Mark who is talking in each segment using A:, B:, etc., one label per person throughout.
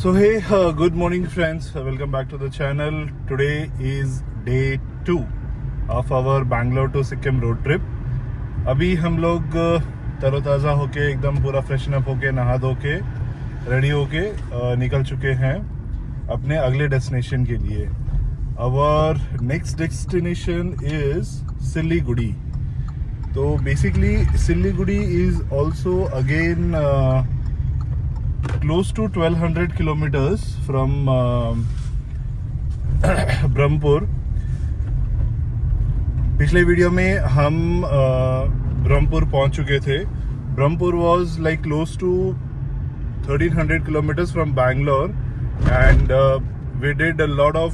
A: So hey, good morning friends. Welcome back to the channel. Today is day 2 of our Bangalore to Sikkim road trip. अभी हम लोग तरोताज़ा होके एकदम पूरा फ्रेशन अप होके नहा धो के रेडी होके निकल चुके हैं अपने अगले डेस्टिनेशन के लिए. Our next destination is Siliguri. तो basically Siliguri is also again close to 1200 kilometers from Brahmapur. पिछले वीडियो में हम ब्रह्मपुर पहुंच चुके थे. Brahmapur was like close to 1300 kilometers from Bangalore and we did a lot of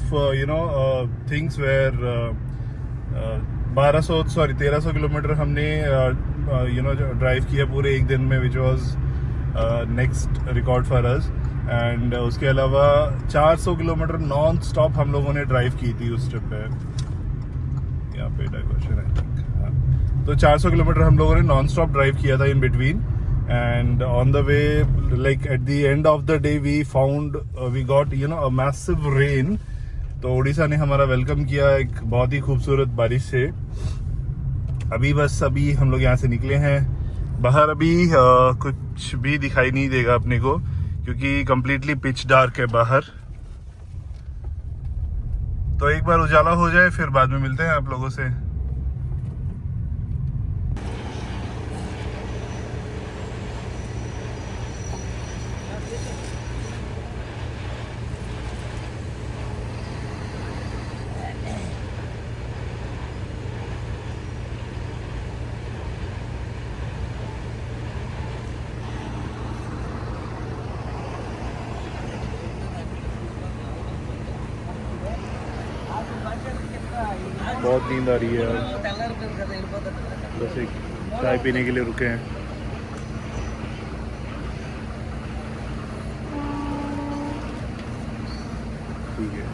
A: things where 1300 kilometre हमने ड्राइव किया पूरे एक दिन में, which was next record for us. And उसके अलावा 400 किलोमीटर नॉन स्टॉप हम लोगों ने ड्राइव की थी उस ट्रिप पे. यहाँ पे डाइवर्शन आई थिंक. तो 400 किलोमीटर हम लोगों ने नॉन स्टॉप ड्राइव किया था in between. And on the way, like at the end of the day we got a massive rain. तो उड़ीसा ने हमारा वेलकम किया एक बहुत ही खूबसूरत बारिश से. अभी हम लोग यहाँ से निकले हैं. बाहर अभी कुछ भी दिखाई नहीं देगा अपने को क्योंकि कंप्लीटली पिच डार्क है बाहर. तो एक बार उजाला हो जाए फिर बाद में मिलते हैं आप लोगों से. बहुत नींद आ रही है यार. बस एक चाय पीने के लिए रुके हैं. ठीक है.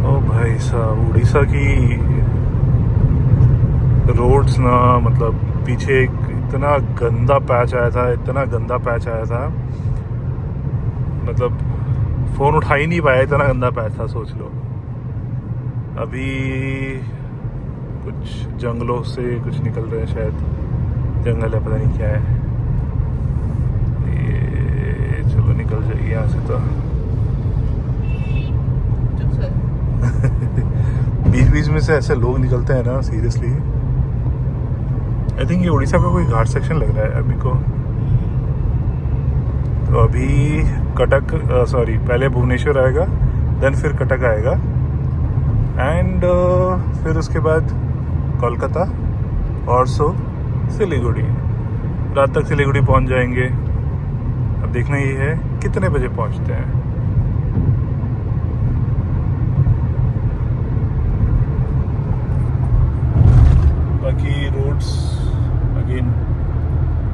A: ओ भाई साहब, उड़ीसा की रोड्स ना, मतलब पीछे एक इतना गंदा पैच आया था, मतलब फोन उठा ही नहीं पाया, इतना गंदा पैच था. सोच लो. अभी कुछ जंगलों से कुछ निकल रहे हैं, शायद जंगल है, पता नहीं क्या है ये. चलो निकल जाइए यहाँ से. तो बीच में से ऐसे लोग निकलते हैं ना, सीरियसली. आई थिंक ये उड़ीसा का कोई घाट सेक्शन लग रहा है अभी को. तो अभी कटक, पहले भुवनेश्वर आएगा, देन फिर कटक आएगा, एंड फिर उसके बाद कोलकाता और सिलीगुड़ी. रात तक सिलीगुड़ी पहुंच जाएंगे. अब देखना ये है कितने बजे पहुंचते हैं. बाकी रोड्स अगेन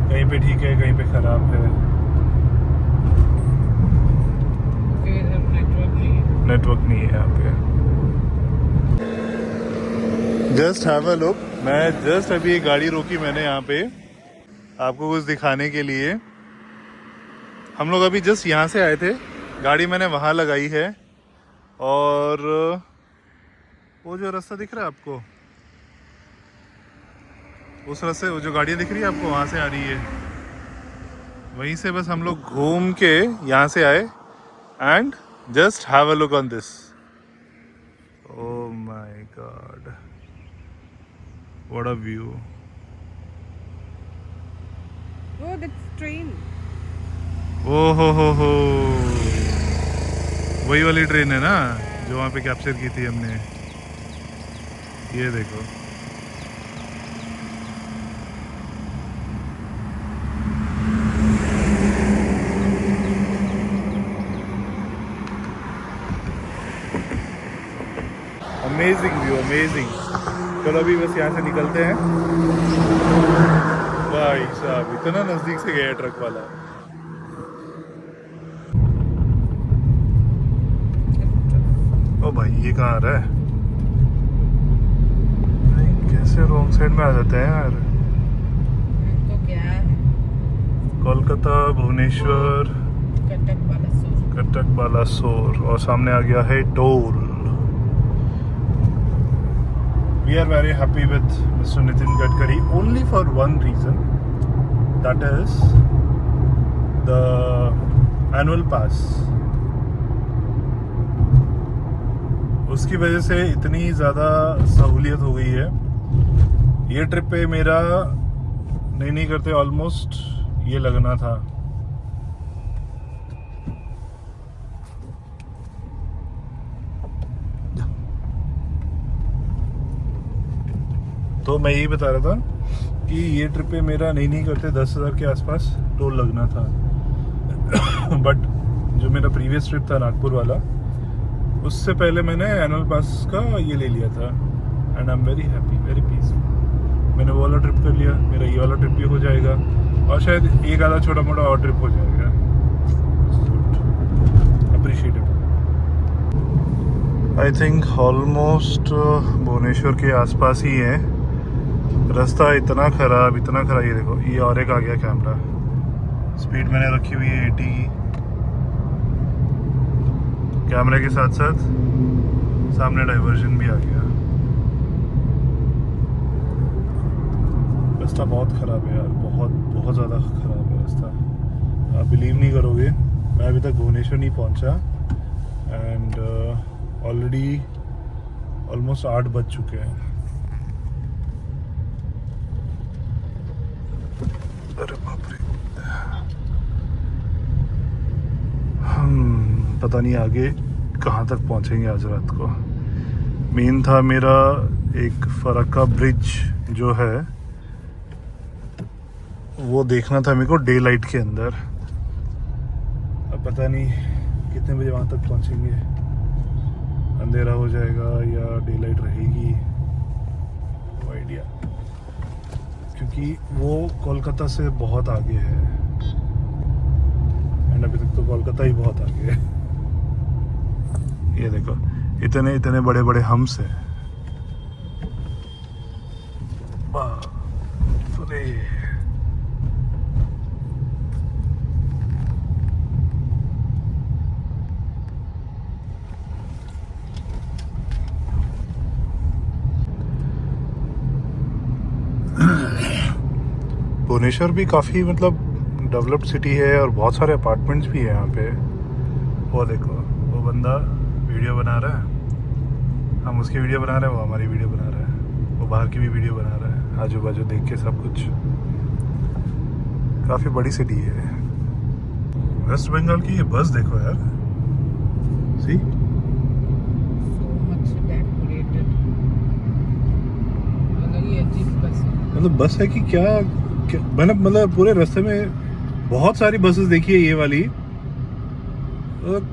A: कहीं पे ठीक है, कहीं पे खराब है. नेटवर्क नहीं है यहाँ पे. Just have a look. मैं जस्ट अभी एक गाड़ी रोकी मैंने यहाँ पे आपको कुछ दिखाने के लिए. हम लोग अभी जस्ट यहाँ से आए थे, गाड़ी मैंने वहाँ लगाई है. और वो जो रास्ता दिख रहा है आपको, उस रास्ते वो जो गाड़ियाँ दिख रही है आपको वहाँ से आ रही है, वहीं से बस हम लोग घूम के यहाँ से आए. And just have a look on this. Oh my god, what a view.
B: Oh, that's train.
A: Oh ho. वही वाली ट्रेन है ना जो वहाँ पे कैप्चर की थी हमने. ये देखो. Amazing view, amazing. चलो अभी बस यहाँ से निकलते हैं. भाई साहब इतना नजदीक से गया ट्रक वाला. ओ भाई ये कहाँ आ रहा है? कैसे रॉन्ग साइड में आ जाते हैं यार.
B: तो क्या है?
A: कोलकाता, भुवनेश्वर, कटक, बालासोर और सामने आ गया है toll. We are very happy with Mr. Nitin Gadkari only for one reason, that is the annual pass. उसकी वजह से इतनी ज़्यादा सहूलियत हो गई है। ये ट्रिप पे मेरा नहीं करते ऑलमोस्ट ये लगना था। तो मैं यही बता रहा था कि ये ट्रिप पे मेरा नहीं करते 10,000 के आसपास टोल लगना था। बट जो मेरा प्रीवियस ट्रिप था नागपुर वाला, उससे पहले मैंने एनुअल पास का ये ले लिया था and I am very happy, very peaceful. मैंने वो वाला ट्रिप कर लिया, मेरा ये वाला ट्रिप भी हो जाएगा और शायद एक आधा छोटा मोटा और ट्रिप हो जाएगा। Appreciatable. I think almost Bhubaneswar के आसपास ही है। रास्ता इतना खराब, ये देखो, ये और एक आ गया कैमरा। स्पीड मैंने रखी हुई है 80 की। कैमरे के साथ साथ सामने डाइवर्जन भी आ गया। रास्ता बहुत ख़राब है यार, बहुत ज़्यादा ख़राब है रास्ता। आप बिलीव नहीं करोगे, मैं अभी तक भुवनेश्वर नहीं पहुंचा एंड ऑलरेडी ऑलमोस्ट 8 बज चुके हैं। अरे बाप रे, पता नहीं आगे कहाँ तक पहुँचेंगे आज रात को। मेन था मेरा एक फरक्का ब्रिज जो है वो देखना था मेरे को डे लाइट के अंदर। अब पता नहीं कितने बजे वहाँ तक पहुँचेंगे, अंधेरा हो जाएगा या डे लाइट रहेगी, नो आइडिया। क्योंकि वो कोलकाता से बहुत आगे है एंड अभी तक तो कोलकाता ही बहुत आगे है। ये देखो, इतने बड़े बड़े हम्स हैं। भुवनेश्वर भी काफ़ी मतलब डेवलप्ड सिटी है और बहुत सारे अपार्टमेंट्स भी है यहाँ पे। वो देखो, वो बंदा वीडियो बना रहा है, हम उसकी वीडियो बना रहे हैं, वो हमारी वीडियो बना रहा है, वो बाहर की भी वीडियो बना रहा है, आजू बाजू देख के सब कुछ। काफ़ी बड़ी सिटी है। वेस्ट बंगाल की ये बस देखो यार, सी मतलब बस है कि क्या मैंने मतलब पूरे रास्ते में बहुत सारी बसेस देखी है ये वाली,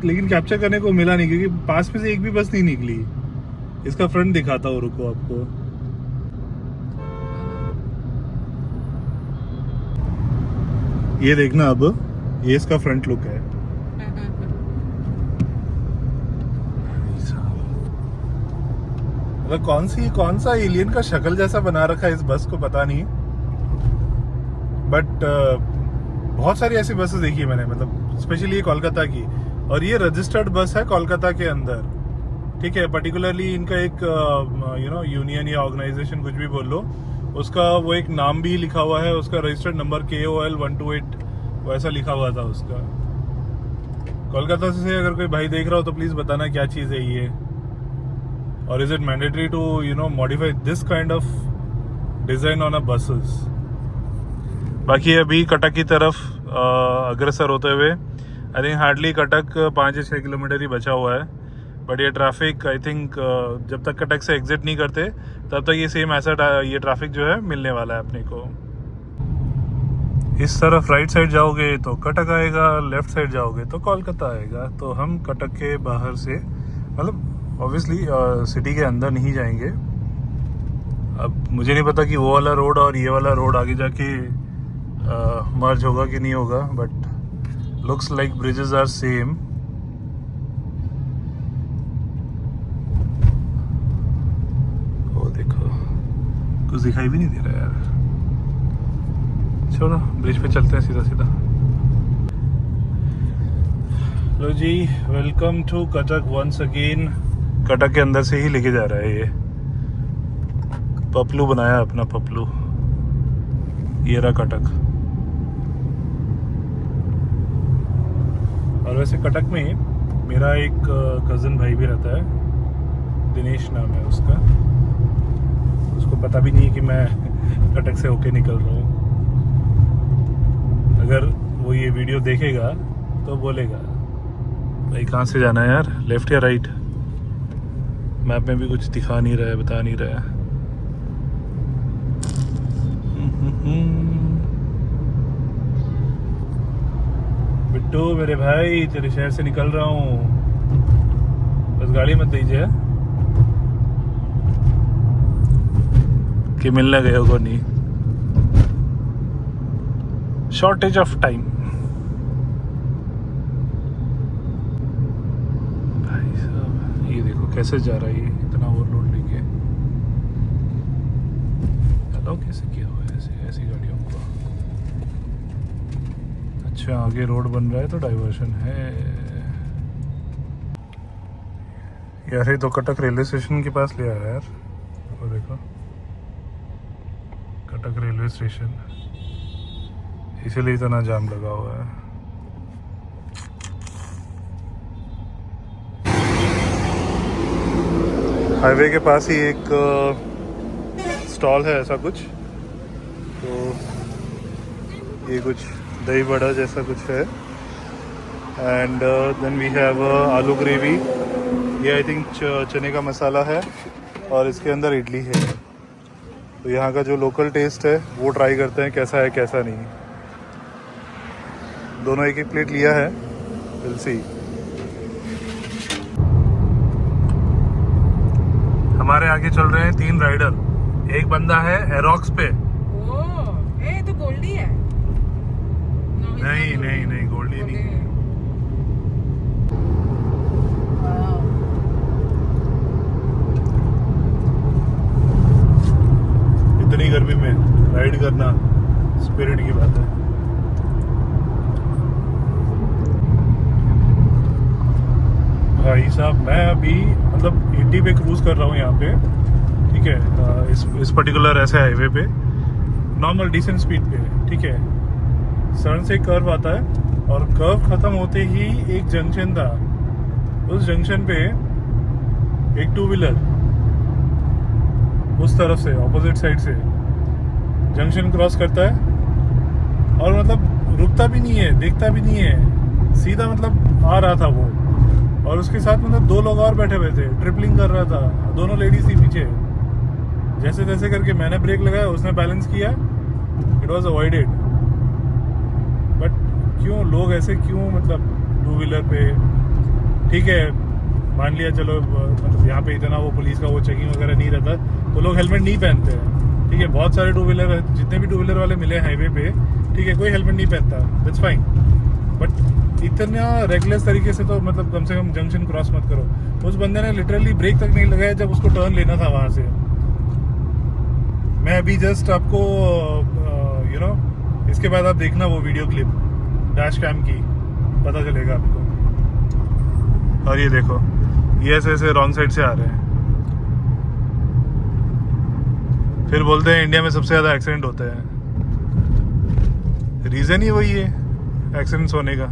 A: लेकिन कैप्चर करने को मिला नहीं क्योंकि पास में से एक भी बस नहीं निकली। इसका फ्रंट दिखाता हूँ, रुको आपको। ये देखना, अब ये इसका फ्रंट लुक है। मतलब कौन सा एलियन का शक्ल जैसा बना रखा है इस बस को, पता नहीं। बट बहुत सारी ऐसी बसेस देखी है मैंने, मतलब स्पेशली ये कोलकाता की, और ये रजिस्टर्ड बस है कोलकाता के अंदर, ठीक है। पर्टिकुलरली इनका एक यूनियन या ऑर्गेनाइजेशन कुछ भी बोल लो, उसका वो एक नाम भी लिखा हुआ है, उसका रजिस्टर्ड नंबर KOL 128 वैसा लिखा हुआ था उसका। कोलकाता से अगर कोई भाई देख रहा हो तो प्लीज बताना क्या चीज़ है ये, और is it mandatory to modify this kind of design on a buses. बाकी अभी कटक की तरफ अग्रसर होते हुए आई थिंक हार्डली कटक 5 या 6 किलोमीटर ही बचा हुआ है। बट ये ट्रैफिक आई थिंक जब तक कटक से एग्जिट नहीं करते तब तक ये सेम ऐसा ये ट्रैफिक जो है मिलने वाला है अपने को। इस तरफ राइट साइड जाओगे तो कटक आएगा, लेफ्ट साइड जाओगे तो कोलकाता आएगा। तो हम कटक के बाहर से, मतलब ऑब्वियसली सिटी के अंदर नहीं जाएंगे। अब मुझे नहीं पता कि वो वाला रोड और ये वाला रोड आगे जाके मर्ज होगा कि नहीं होगा, but looks like bridges are same. वो देखो, कुछ दिखाई भी नहीं दे रहा यार। चलो ब्रिज पे चलते हैं सीधा सीधा। लो जी, welcome to Cuttack once again. Cuttack के अंदर से ही लेके जा रहा है ये पपलू, बनाया अपना पपलू। ये रहा कटक। और वैसे कटक में मेरा एक कज़न भाई भी रहता है, दिनेश नाम है उसका। उसको पता भी नहीं है कि मैं कटक से होके निकल रहा हूँ। अगर वो ये वीडियो देखेगा तो बोलेगा भाई कहाँ से जाना है यार, लेफ्ट या राइट। मैप में भी कुछ दिखा नहीं रहा है, बता नहीं रहा है। बिट्टू मेरे भाई, तेरे शहर से निकल रहा हूँ, बस गाड़ी मत दीजिए कि मिलने गए हो नहीं। Shortage of time. भाई साहब ये देखो कैसे जा रहा है, ये इतना ओवरलोड लेके। अलाउ कैसे किया हुआ है ऐसी गाड़ियों को। अच्छा आगे रोड बन रहा है तो डाइवर्शन है यार। ये तो कटक रेलवे स्टेशन के पास ले आया यार। वो देखो कटक रेलवे स्टेशन, इसीलिए इतना जाम लगा हुआ है। हाईवे के पास ही एक स्टॉल है ऐसा कुछ, तो ये कुछ दही बड़ा जैसा कुछ है। एंड देन वी हैव आलू ग्रेवी। ये आई थिंक चने का मसाला है और इसके अंदर इडली है। तो यहाँ का जो लोकल टेस्ट है वो ट्राई करते हैं कैसा है कैसा नहीं। दोनों एक एक प्लेट लिया है, विल सी। हमारे आगे चल रहे हैं 3 राइडर। एक बंदा है एरोक्स पे।
B: ओह, ए तो गोल्डी है।
A: नहीं गोल्डी नहीं है। इतनी गर्मी में राइड करना स्पिरिट की बात है। भाई साहब मैं अभी मतलब 80 पे क्रूज कर रहा हूँ यहाँ पे, ठीक है। इस पर्टिकुलर ऐसे हाईवे पे नॉर्मल डिसेंट स्पीड पे, ठीक है। सड़क से कर्व आता है और कर्व खत्म होते ही एक जंक्शन था। उस जंक्शन पे एक 2 व्हीलर उस तरफ से ऑपोजिट साइड से जंक्शन क्रॉस करता है और मतलब रुकता भी नहीं है, देखता भी नहीं है, सीधा मतलब आ रहा था वो। और उसके साथ मतलब 2 लोग और बैठे हुए थे, ट्रिपलिंग कर रहा था। दोनों लेडीज थी पीछे। जैसे तैसे करके मैंने ब्रेक लगाया, उसने बैलेंस किया, इट वॉज अवॉइडेड। बट क्यों लोग ऐसे क्यों, मतलब 2 व्हीलर पे ठीक है मान लिया चलो, मतलब यहाँ पे इतना वो पुलिस का वो चेकिंग वगैरह नहीं रहता तो लोग हेलमेट नहीं पहनते हैं, ठीक है। बहुत सारे 2 व्हीलर, जितने भी 2 व्हीलर वाले मिले हाईवे पे, ठीक है, कोई हेलमेट नहीं पहनता, दैट्स फाइन। बट इतना रेगुलर तरीके से तो मतलब कम से कम जंक्शन क्रॉस मत करो। उस बंदे ने लिटरली ब्रेक तक नहीं लगाया जब उसको टर्न लेना था वहां से। मैं अभी जस्ट आपको यू नो इसके बाद आप देखना वो वीडियो क्लिप डैश कैम की, पता चलेगा आपको। और ये देखो ये ऐसे ऐसे रॉन्ग साइड से आ रहे हैं। फिर बोलते हैं इंडिया में सबसे ज्यादा एक्सीडेंट होते हैं। रीजन ही वही है एक्सीडेंट्स होने का।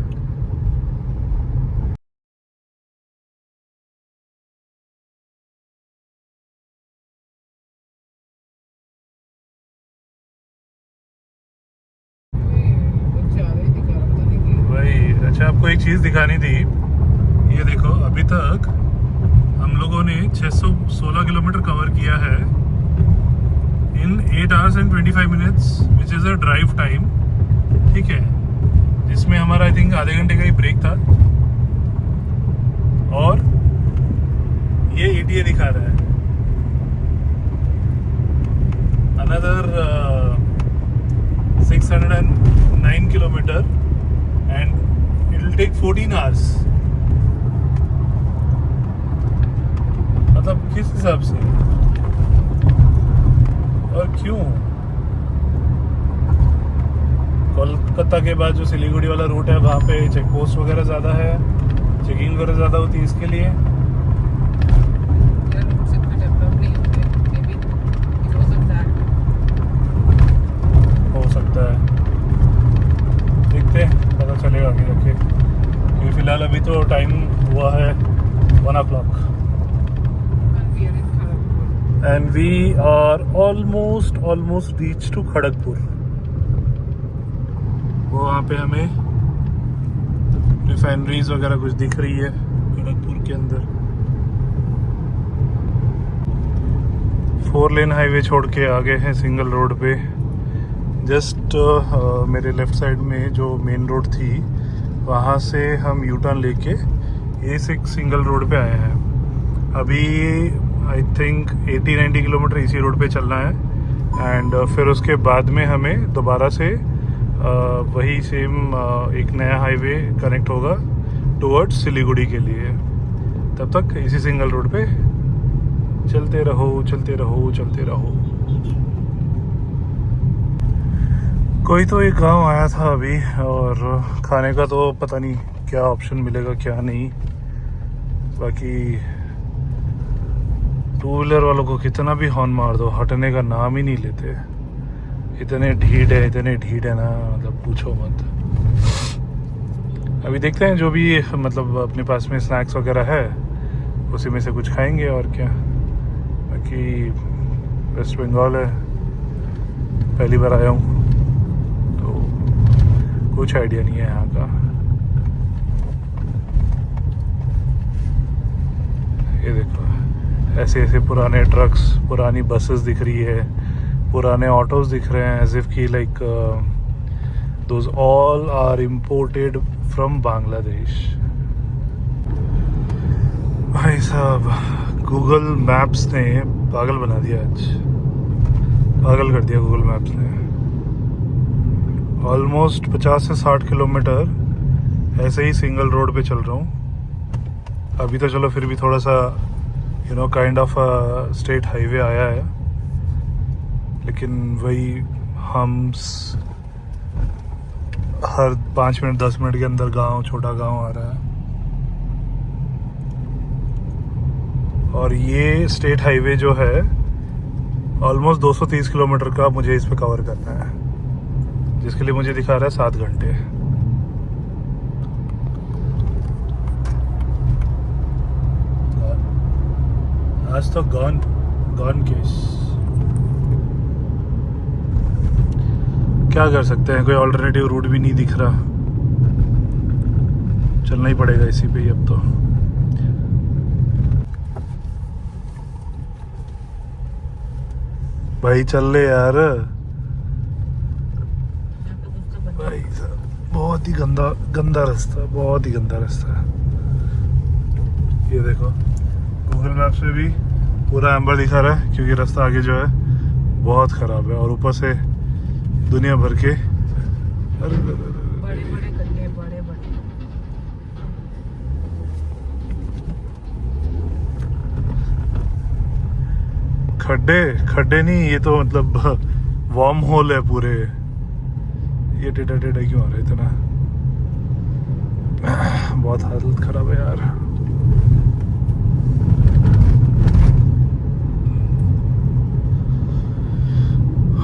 A: अच्छा आपको एक चीज़ दिखानी थी, ये देखो अभी तक हम लोगों ने 616 किलोमीटर कवर किया है इन 8 hours and 25 minutes which is a drive time, ठीक है। जिसमें हमारा आई थिंक आधे घंटे का ही ब्रेक था। और ये ETA दिखा रहा है another 609 kilometre and it will take 14 hours। मतलब किस हिसाब से और क्यों? कोलकाता के बाद जो सिलीगुड़ी वाला रूट है वहाँ पे चेक पोस्ट वगैरह ज़्यादा है, चेकिंग वगैरह ज़्यादा होती है, इसके लिए
B: यार roads इतने develop नहीं होते, maybe because of that.
A: हो सकता है, देखते हैं, पता चलेगा आगे जाके। क्योंकि फिलहाल अभी तो टाइम हुआ है 1 o'clock
B: And we are in Kharagpur.
A: And we are almost reach to Kharagpur. वो वहाँ पे हमें रिफाइनरीज वगैरह कुछ दिख रही है खड़गपुर के अंदर। 4 लेन हाईवे छोड़ के आ गए हैं सिंगल रोड पे। जस्ट मेरे लेफ्ट साइड में जो मेन रोड थी वहाँ से हम यू टर्न लेके ये सिंगल रोड पे आए हैं। अभी आई थिंक 80-90 किलोमीटर इसी रोड पे चलना है एंड फिर उसके बाद में हमें दोबारा से वही सेम एक नया हाईवे कनेक्ट होगा टुवर्ड्स सिलीगुड़ी के लिए। तब तक इसी सिंगल रोड पे चलते रहो। कोई तो एक गांव आया था अभी और खाने का तो पता नहीं क्या ऑप्शन मिलेगा क्या नहीं। बाकी टू व्हीलर वालों को कितना भी हॉर्न मार दो हटने का नाम ही नहीं लेते। इतने ढीठ है ना, मतलब पूछो मत। अभी देखते हैं जो भी मतलब अपने पास में स्नैक्स वगैरह है उसी में से कुछ खाएंगे और क्या। बाकी वेस्ट बंगाल है, पहली बार आया हूँ तो कुछ आइडिया नहीं है यहाँ का। ये देखो ऐसे पुराने ट्रक्स, पुरानी बसेस दिख रही है, पुराने ऑटोज दिख रहे हैं, एज इफ की like those all are imported from Bangladesh. भाई साहब गूगल मैप्स ने पागल बना दिया, आज पागल कर दिया गूगल मैप्स ने। ऑलमोस्ट 50 से 60 किलोमीटर ऐसे ही सिंगल रोड पे चल रहा हूँ। अभी तो चलो फिर भी थोड़ा सा काइंड ऑफ स्टेट हाईवे आया है, लेकिन वही हम्स हर 5 मिनट 10 मिनट के अंदर छोटा गांव आ रहा है। और ये स्टेट हाईवे जो है ऑलमोस्ट 230 किलोमीटर का मुझे इस पे कवर करना है, जिसके लिए मुझे दिखा रहा है 7 घंटे। आज तो गॉन केस। क्या कर सकते हैं, कोई ऑल्टरनेटिव रूट भी नहीं दिख रहा, चलना ही पड़ेगा इसी पे ही अब तो। भाई चल ले यार। भाई साहब बहुत ही गंदा रास्ता, बहुत ही गंदा रास्ता। ये देखो गूगल मैप्स में भी पूरा एम्बर दिखा रहा है क्योंकि रास्ता आगे जो है बहुत ख़राब है और ऊपर से दुनिया भर के
B: बड़े गड्ढे, बड़े
A: खड्डे नहीं, ये तो मतलब वार्म होल है पूरे। ये टेढ़ा क्यों आ रहा है इतना? बहुत हालत खराब है यार।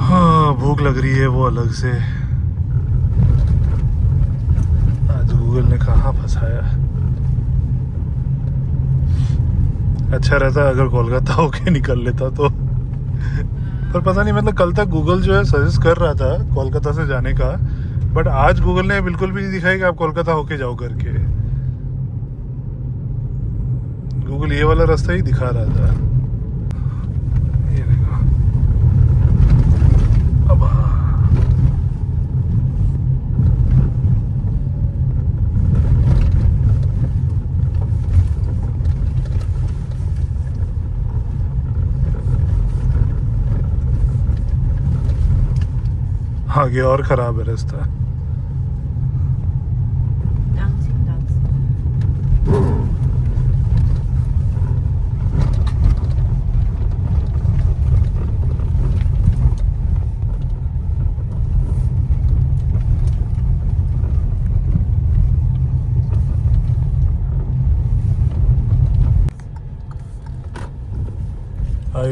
A: हाँ भूख लग रही है वो अलग से। आज गूगल ने कहाँ फंसाया। अच्छा रहता अगर कोलकाता होके निकल लेता तो, पर पता नहीं, मतलब कल तक गूगल जो है सजेस्ट कर रहा था कोलकाता से जाने का, बट आज गूगल ने बिल्कुल भी नहीं दिखाया कि आप कोलकाता होके जाओ करके। गूगल ये वाला रास्ता ही दिखा रहा था। ये देखो अब आगे और खराब है रास्ता।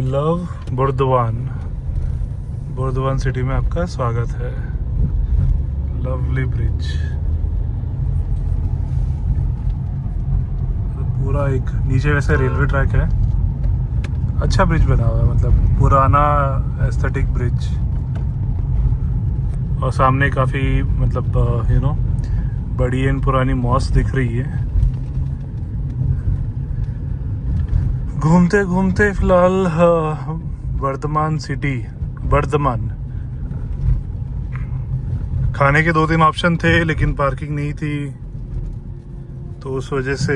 A: I love Burdwan. Burdwan city में आपका स्वागत है। लवली ब्रिज, पूरा एक नीचे वैसे रेलवे ट्रैक है। अच्छा ब्रिज बना हुआ है, मतलब पुराना एस्थेटिक ब्रिज। और सामने काफ़ी मतलब बड़ी एंड पुरानी मॉस्क दिख रही है। घूमते घूमते फिलहाल वर्धमान सिटी, वर्धमान। खाने के 2-3 ऑप्शन थे लेकिन पार्किंग नहीं थी, तो उस वजह से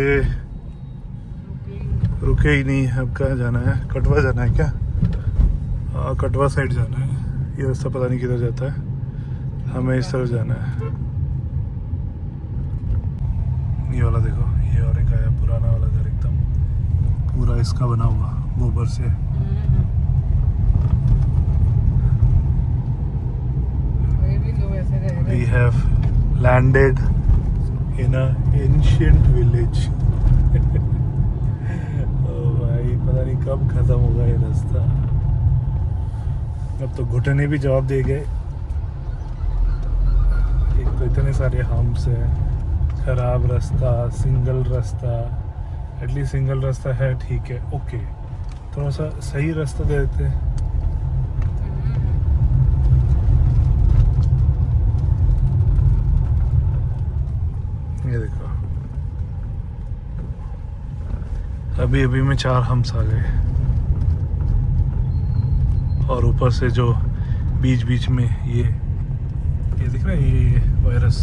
A: रुके ही नहीं। अब कहाँ जाना है? कटवा जाना है क्या? कटवा साइड जाना है। ये रास्ता पता नहीं किधर जाता है, हमें इस तरफ जाना है। ये वाला देखो, ये और एक आया पुराना वाला घर, एकदम पूरा इसका बना हुआ गोबर से। We have landed in a ancient village. ओ भाई, पता नहीं कब खत्म होगा ये रास्ता। अब तो घुटने भी जवाब दे गए। एक तो इतने सारे हम्प्स हैं, खराब रास्ता, सिंगल रास्ता। एटलीस्ट सिंगल रास्ता है, ठीक है, ओके, थोड़ा सा सही रास्ता दे देते हैं। ये देखो, अभी अभी में 4 हम्प्स आ गए। और ऊपर से जो बीच बीच में ये दिख रहा है, ये वायरस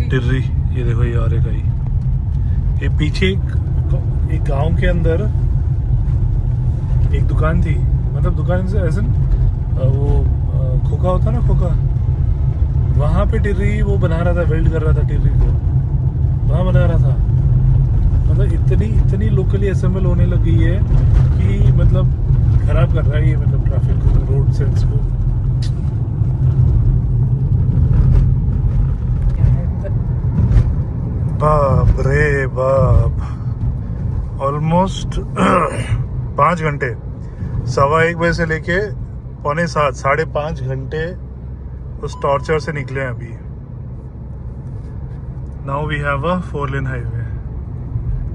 A: टिर्री। ये देखो, ये और एक आई। ये पीछे एक गांव के अंदर एक दुकान थी, मतलब दुकान से ऐसे वो खोखा होता ना, खोखा, वहाँ पे टिर्री वो बना रहा था, वेल्ड कर रहा था टिर्री को, वहाँ बना रहा था। मतलब इतनी लोकली असेंबल होने लग गई है कि मतलब खराब कर रहा है ये, मतलब ट्रैफिक को, रोड सेंस को। बाप रे बाप, ऑलमोस्ट 5 घंटे, 1:15 बजे से लेके 6:45, 5.5 घंटे उस टॉर्चर से निकले हैं अभी। Now we have a four lane highway.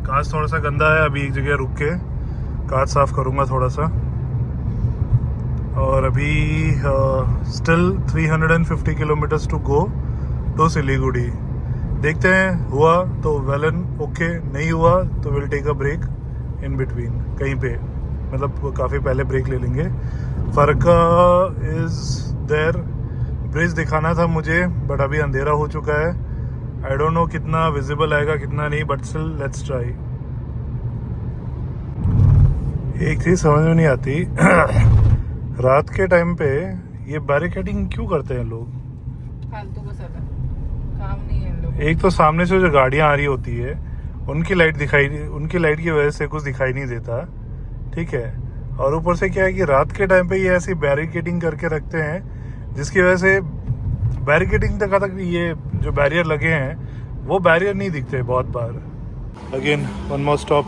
A: कांच थोड़ा सा गंदा है, अभी एक जगह रुक के कांच साफ करूंगा थोड़ा सा। और अभी still 350 kilometres to go to Siliguri. देखते हैं, हुआ तो वेल एंड ओके, नहीं हुआ तो will take a break in between कहीं पे, मतलब काफ़ी पहले ब्रेक ले लेंगे। फर्क इज़ देयर। ब्रिज दिखाना था मुझे, बट अभी अंधेरा हो चुका है। आई डोंट नो कितना विजिबल आएगा कितना नहीं, बट स्टिल लेट्स ट्राई। एक चीज़ समझ में नहीं आती रात के टाइम पे ये बैरिकेडिंग क्यों करते हैं लोग?
B: फालतू का सब काम नहीं है लोग।
A: एक तो सामने से जो गाड़ियां आ रही होती है उनकी लाइट की वजह से कुछ दिखाई नहीं देता, ठीक है। और ऊपर से क्या है कि रात के टाइम पे ये ऐसी बैरिकेडिंग करके रखते हैं, जिसकी वजह से बैरिकेडिंग तक ये जो बैरियर लगे हैं वो बैरियर नहीं दिखते बहुत बार। Again one more stop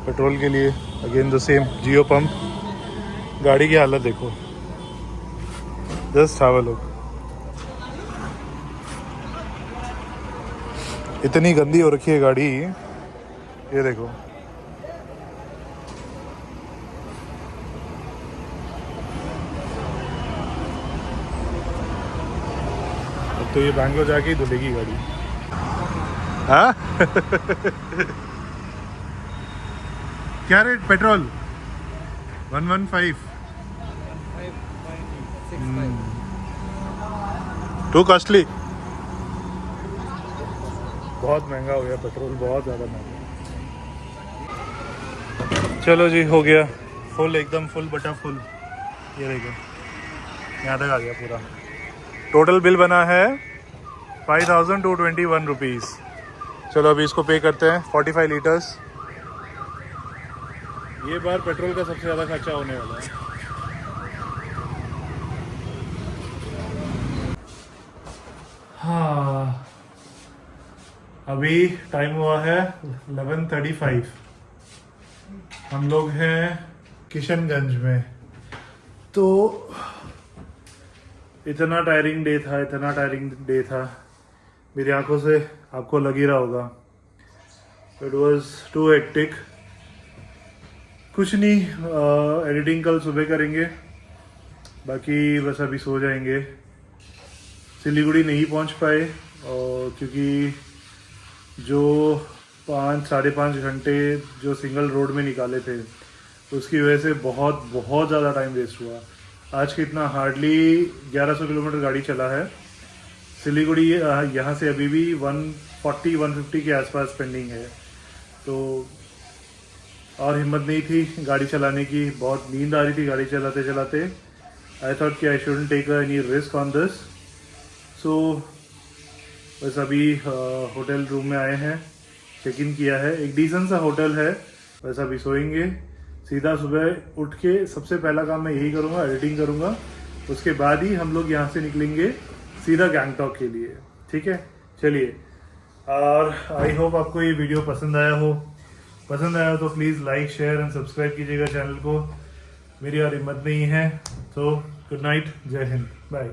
A: petrol के लिए, again the same Jio pump. गाड़ी की हालत देखो, जस्ट हैव अ लुक। इतनी गंदी हो रखी है गाड़ी, ये देखो। अब तो ये बैंगलोर जाके ही धुलेगी गाड़ी। हाँ क्या रेट पेट्रोल? 115। टू कॉस्टली, बहुत महंगा हो गया पेट्रोल, बहुत ज़्यादा महंगा। चलो जी, हो गया फुल, एकदम फुल बटा फुल। ये देखो, यहाँ तक आ गया पूरा। टोटल बिल बना है 5221 रुपीज़। चलो अभी इसको पे करते हैं। 45 लीटर्स। ये बार पेट्रोल का सबसे ज़्यादा खर्चा होने वाला है। हाँ, अभी टाइम हुआ है 11:35। हम लोग हैं किशनगंज में। तो इतना टायरिंग डे था, मेरी आंखों से आपको लग ही रहा होगा। It was too hectic. कुछ नहीं, एडिटिंग कल सुबह करेंगे, बाकी बस अभी सो जाएंगे। सिलीगुड़ी नहीं पहुंच पाए और क्योंकि जो 5-5.5 घंटे जो सिंगल रोड में निकाले थे उसकी वजह से बहुत ज़्यादा टाइम वेस्ट हुआ। आज कितना हार्डली 1100 किलोमीटर गाड़ी चला है। सिलीगुड़ी यहाँ से अभी भी 140-150 के आसपास पेंडिंग है। तो और हिम्मत नहीं थी गाड़ी चलाने की, बहुत नींद आ रही थी गाड़ी चलाते चलाते। आई थॉट कि I shouldn't take any risk on this. So बस अभी होटल रूम में आए हैं, चेक इन किया है, एक डिसेंट सा होटल है। बस अभी सोएंगे, सीधा सुबह उठ के सबसे पहला काम मैं यही करूँगा, एडिटिंग करूँगा। उसके बाद ही हम लोग यहाँ से निकलेंगे सीधा गैंगटॉक के लिए। ठीक है, चलिए। और आई होप आपको ये वीडियो पसंद आया हो तो please like, share and subscribe कीजिएगा चैनल को। मेरी और हिम्मत नहीं है। तो गुड नाइट, जय हिंद, बाय।